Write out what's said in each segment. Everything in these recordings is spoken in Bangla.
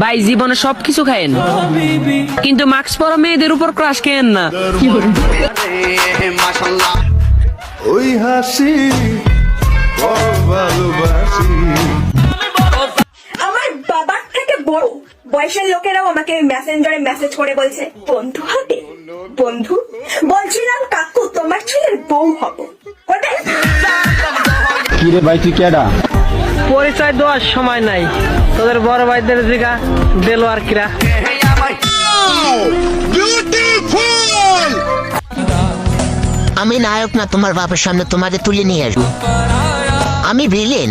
ভাই জীবনে সবকিছু খায়েন, কিন্তু মাস্ক পরা মেয়েদের উপর ক্রাশ খেয়েন না। ওই হাসি ভালোবাসি। আমার বাবার থেকে বড় বয়সের লোকেরাও আমাকে মেসেঞ্জারে মেসেজ করে বলছে বন্ধু হবে। বন্ধু বলছিলাম কাকু তোমার ছেলের বউ হব। কি রে ভাই, তুই কেডা? পরিচয় দেওয়ার সময় নাই, তোদের বড় ভাইদের জিগা দেলো আর কিরা। আমি নায়ক না তোমার বাপের সামনে তোমাদের তুলে নিয়ে আসবো। আমি ভিলেন,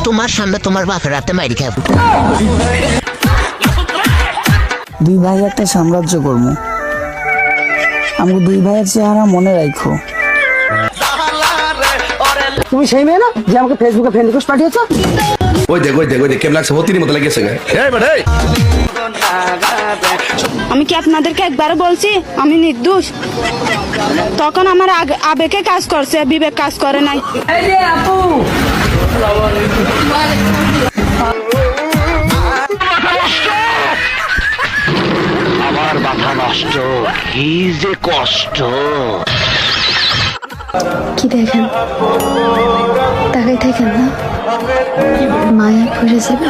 তোমার সামনে তোমার বাপের হাতে মাইরি খাবো। দুই ভাই একটা সাম্রাজ্য করবো, আমাকে দুই ভাইয়ের চেহারা মনে রাখো। তুমি সেই মেয়ে না যে আমাকে ফেসবুকে ফ্রেন্ড রিকোয়েস্ট পাঠিয়েছো? ওই দেখ কেমন লাগছে, ভর্তির মতো লাগিয়েছে। আমি কি আপনাদেরকে একবারও বলছি আমি নির্দোষ? তখন আমার আবেগে কাজ করছে, বিবেক কাজ করে নাই। আমার মাথা নষ্ট, কি যে কষ্ট। কি দেখেন, তাকাই থাকেন না, মায়া পড়ে যাবে।